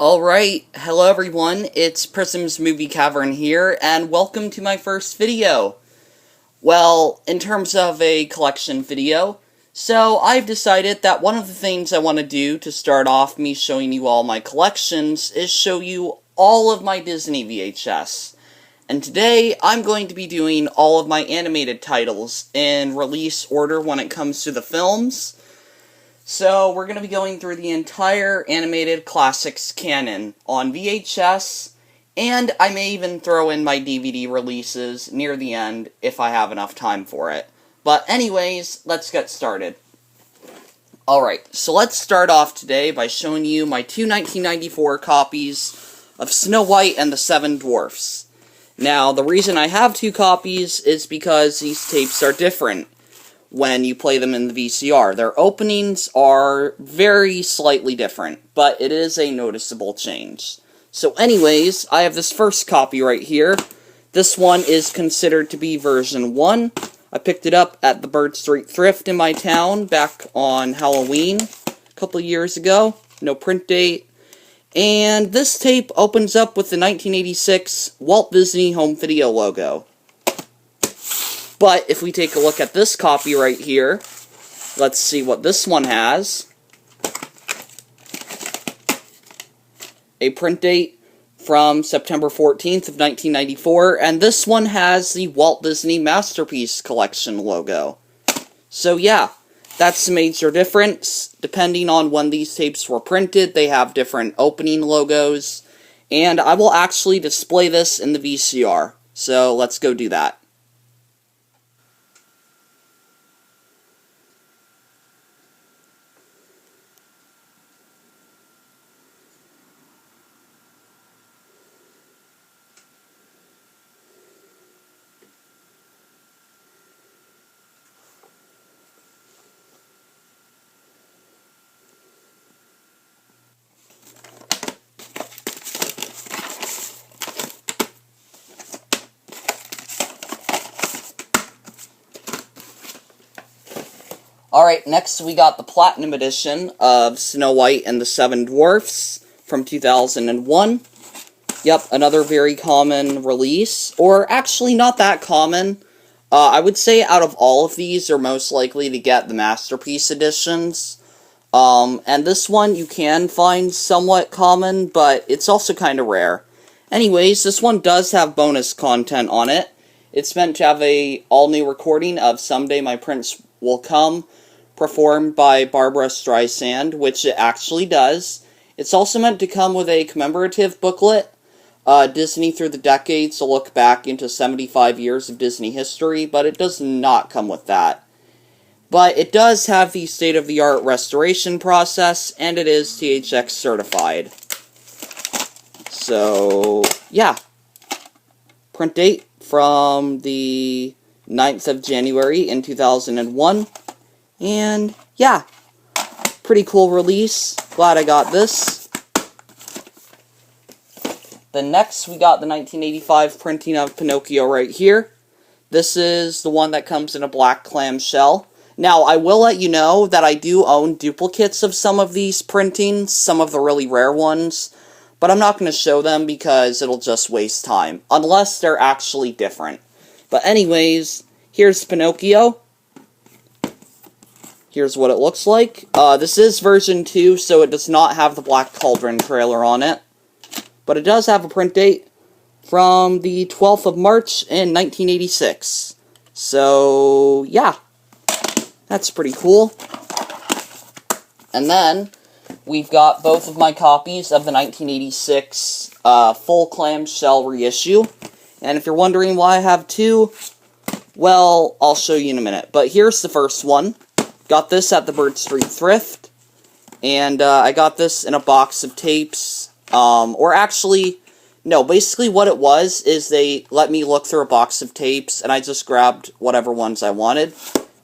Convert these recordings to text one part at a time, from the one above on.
Alright, hello everyone, it's Prisms Movie Cavern here, and welcome to my first video. Well, in terms of a collection video, so I've decided that one of the things I want to do to start off me showing you all my collections is show you all of my Disney VHS. And today, I'm going to be doing all of my animated titles in release order when it comes to the films. So, we're going to be going through the entire animated classics canon on VHS, and I may even throw in my DVD releases near the end if I have enough time for it. But anyways, let's get started. Alright, so let's start off today by showing you my two 1994 copies of Snow White and the Seven Dwarfs. Now, the reason I have two copies is because these tapes are different when you play them in the VCR. Their openings are very slightly different, but it is a noticeable change. So anyways, I have this first copy right here. This one is considered to be version 1. I picked it up at the Bird Street Thrift in my town back on Halloween a couple years ago. No print date. And this tape opens up with the 1986 Walt Disney Home Video logo. But if we take a look at this copy right here, let's see what this one has. A print date from September 14th of 1994, and this one has the Walt Disney Masterpiece Collection logo. So yeah, that's the major difference. Depending on when these tapes were printed, they have different opening logos, and I will actually display this in the VCR. So let's go do that. Alright, next we got the Platinum Edition of Snow White and the Seven Dwarfs from 2001. Yep, another very common release, or actually not that common. I would say out of all of these, you're most likely to get the Masterpiece Editions. And this one you can find somewhat common, but it's also kind of rare. Anyways, this one does have bonus content on it. It's meant to have a all-new recording of Someday My Prince Will Come, performed by Barbara Streisand, which it actually does. It's also meant to come with a commemorative booklet, Disney Through the Decades, to look back into 75 years of Disney history, but it does not come with that. But it does have the state-of-the-art restoration process, and it is THX certified. So, yeah. Print date from the 9th of January in 2001. And, yeah, pretty cool release. Glad I got this. Then next, we got the 1985 Printing of Pinocchio right here. This is the one that comes in a black clamshell. Now, I will let you know that I do own duplicates of some of these printings, some of the really rare ones, but I'm not going to show them because it'll just waste time, unless they're actually different. But anyways, here's Pinocchio. Here's what it looks like. This is version 2, so it does not have the Black Cauldron trailer on it. But it does have a print date from the 12th of March in 1986. So, yeah. That's pretty cool. And then, we've got both of my copies of the 1986 full clamshell reissue. And if you're wondering why I have two, well, I'll show you in a minute. But here's the first one. Got this at the Bird Street Thrift, and I got this in a box of tapes, or actually, no, basically what it was is they let me look through a box of tapes, and I just grabbed whatever ones I wanted,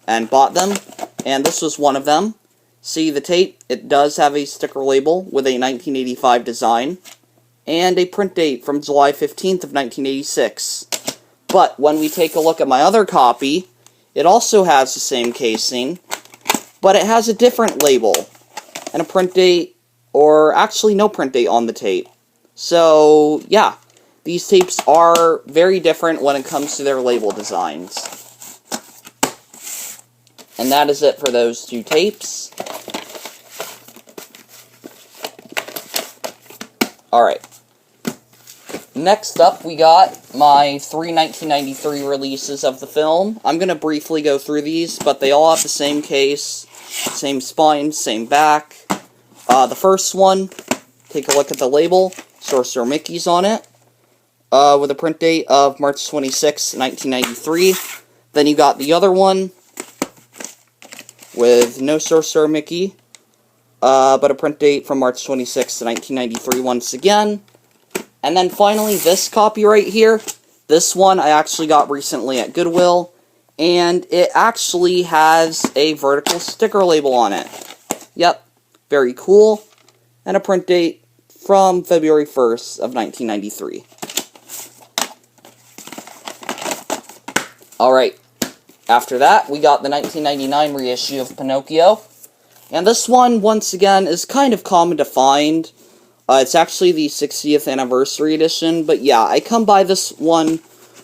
and bought them, and this was one of them. See the tape? It does have a sticker label with a 1985 design, and a print date from July 15th of 1986. But when we take a look at my other copy, it also has the same casing, but it has a different label, and a print date or actually no print date on the tape. So, yeah, these tapes are very different when it comes to their label designs. And that is it for those two tapes. Alright. Next up, we got my 3 1993 releases of the film. I'm going to briefly go through these, but they all have the same case, same spine, same back. The first one, take a look at the label. Sorcerer Mickey's on it, with a print date of March 26, 1993. Then you got the other one, with no Sorcerer Mickey, but a print date from March 26, 1993 once again. And then finally, this copy right here. This one I actually got recently at Goodwill, and it actually has a vertical sticker label on it. Yep, very cool. And a print date from February 1st of 1993. Alright, after that, we got the 1999 reissue of Pinocchio. And this one, once again, is kind of common to find. It's actually the 60th anniversary edition, but yeah, I come by this one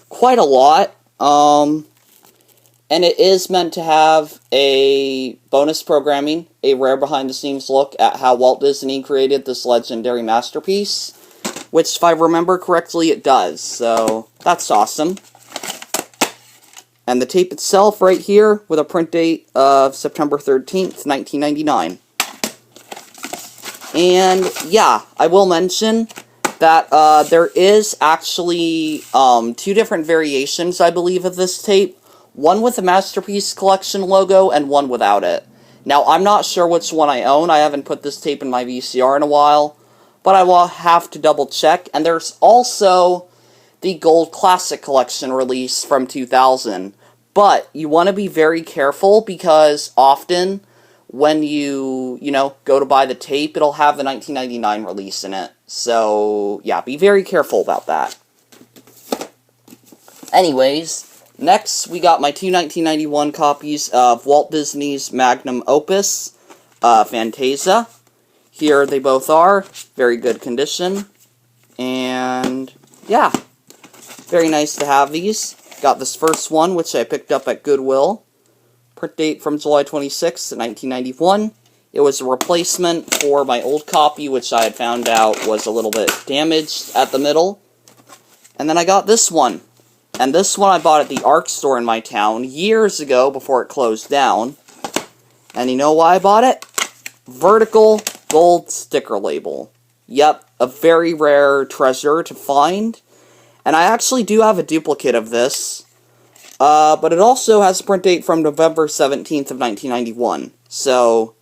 quite a lot. And it is meant to have a bonus programming, a rare behind-the-scenes look at how Walt Disney created this legendary masterpiece, which, if I remember correctly, it does, so that's awesome. And the tape itself right here, with a print date of September 13th, 1999. And, yeah, I will mention that there is actually 2 different variations, I believe, of this tape. One with the Masterpiece Collection logo, and one without it. Now, I'm not sure which one I own. I haven't put this tape in my VCR in a while, but I will have to double check. And there's also the Gold Classic Collection release from 2000. But you want to be very careful, because often when you go to buy the tape, it'll have the 1999 release in it. So, yeah, be very careful about that. Anyways, next, we got my 2 1991 copies of Walt Disney's Magnum Opus, Fantasia. Here they both are. Very good condition. And, yeah, very nice to have these. Got this first one, which I picked up at Goodwill. Print date from July 26, 1991. It was a replacement for my old copy, which I had found out was a little bit damaged at the middle. And then I got this one. And this one I bought at the ARC store in my town years ago before it closed down. And you know why I bought it? Vertical gold sticker label. Yep, a very rare treasure to find. And I actually do have a duplicate of this. But it also has a print date from November 17th of 1991. So,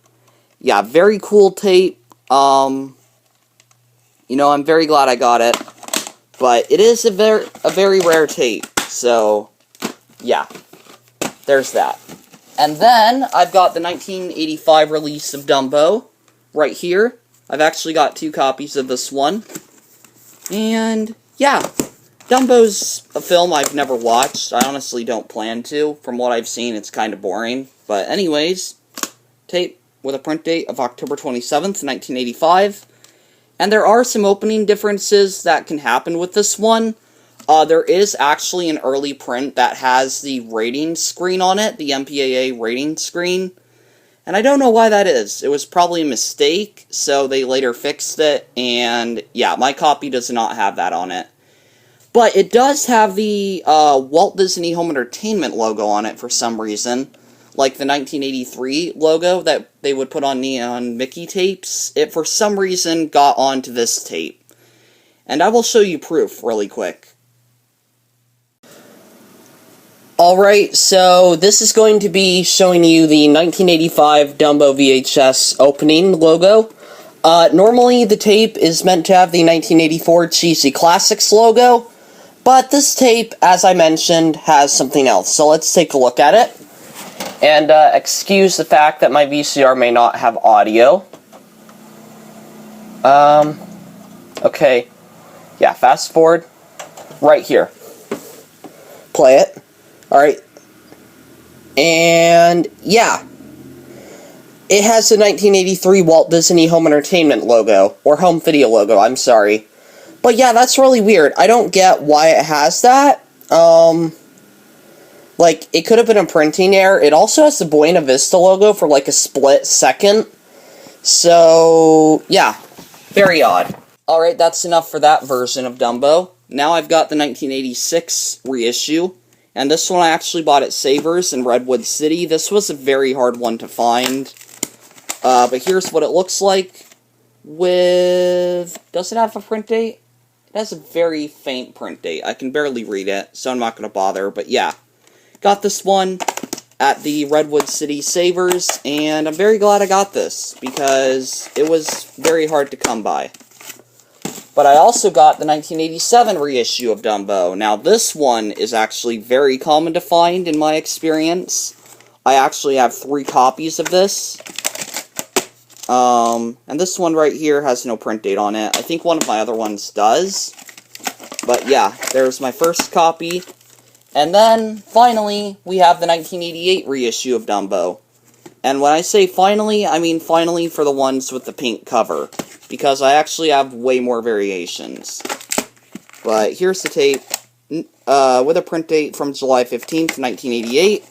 yeah, very cool tape. I'm very glad I got it. But it is a very rare tape, so, yeah, there's that. And then, I've got the 1985 release of Dumbo, right here. I've actually got 2 copies of this one. And, yeah, Dumbo's a film I've never watched. I honestly don't plan to. From what I've seen, it's kind of boring. But anyways, tape with a print date of October 27th, 1985. And there are some opening differences that can happen with this one. There is actually an early print that has the rating screen on it, the MPAA rating screen. And I don't know why that is. It was probably a mistake, so they later fixed it. And yeah, my copy does not have that on it. But it does have the Walt Disney Home Entertainment logo on it for some reason. Like the 1983 logo that they would put on neon Mickey tapes. It, for some reason, got onto this tape. And I will show you proof really quick. Alright, so this is going to be showing you the 1985 Dumbo VHS opening logo. Normally the tape is meant to have the 1984 Cheesy Classics logo, but this tape, as I mentioned, has something else. So let's take a look at it. And excuse the fact that my VCR may not have audio. Okay. Yeah, fast forward. Right here. Play it. Alright. And, yeah. it has the 1983 Walt Disney Home Entertainment logo, or Home Video logo, I'm sorry. But yeah, that's really weird. I don't get why it has that. Like, it could have been a printing error. It also has the Buena Vista logo for, like, a split second. So, yeah, very odd. Alright, that's enough for that version of Dumbo. Now I've got the 1986 reissue, and this one I actually bought at Savers in Redwood City. This was a very hard one to find, but here's what it looks like with... Does it have a print date? It has a very faint print date. I can barely read it, so I'm not going to bother, but yeah. Got this one at the Redwood City Savers, and I'm very glad I got this, because it was very hard to come by. But I also got the 1987 reissue of Dumbo. Now, this one is actually very common to find in my experience. I actually have 3 copies of this. And this one right here has no print date on it. I think one of my other ones does. But yeah, there's my first copy. And then, finally, we have the 1988 reissue of Dumbo. And when I say finally, I mean finally for the ones with the pink cover. Because I actually have way more variations. But here's the tape, with a print date from July 15th, 1988.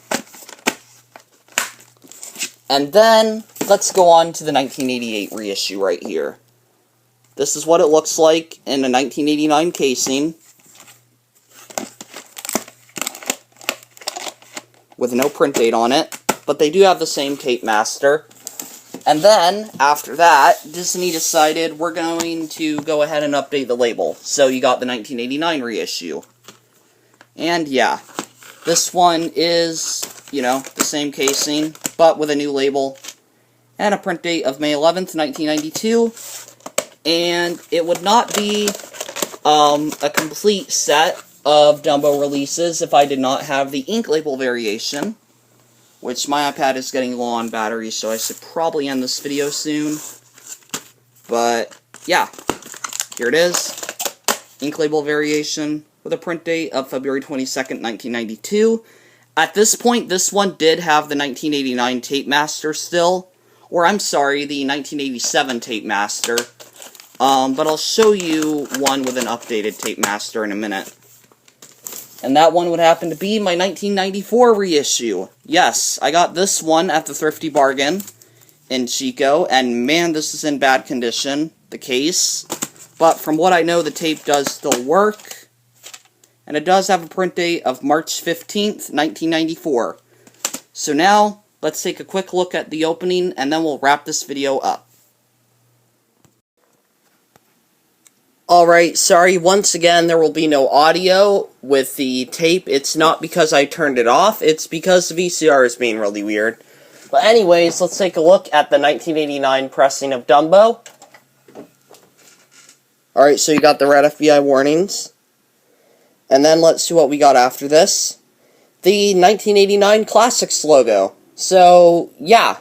And then, let's go on to the 1988 reissue right here. This is what it looks like in a 1989 casing. With no print date on it, but they do have the same tape master. And then, after that, Disney decided we're going to go ahead and update the label. So you got the 1989 reissue. And yeah, this one is, you know, the same casing, but with a new label. And a print date of May 11th, 1992. And it would not be a complete set of Dumbo releases if I did not have the ink label variation, which my iPad is getting low on battery, so I should probably end this video soon. But yeah, here it is, ink label variation with a print date of February 22nd, 1992. At this point, this one did have the 1989 tape master still, or I'm sorry, the 1987 tape master. But I'll show you one with an updated tape master in a minute. And that one would happen to be my 1994 reissue. Yes, I got this one at the Thrifty Bargain in Chico, and man, this is in bad condition, the case. But from what I know, the tape does still work. And it does have a print date of March 15th, 1994. So now, let's take a quick look at the opening, and then we'll wrap this video up. Alright, sorry, once again, there will be no audio with the tape. It's not because I turned it off, it's because the VCR is being really weird. But anyways, let's take a look at the 1989 pressing of Dumbo. Alright, so you got the red FBI warnings. And then let's see what we got after this. The 1989 Classics logo. So, yeah,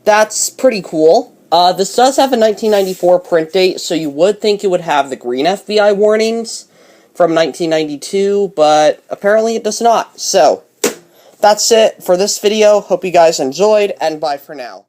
that's pretty cool. This does have a 1994 print date, so you would think it would have the green FBI warnings from 1992, but apparently it does not. So, that's it for this video. Hope you guys enjoyed, and bye for now.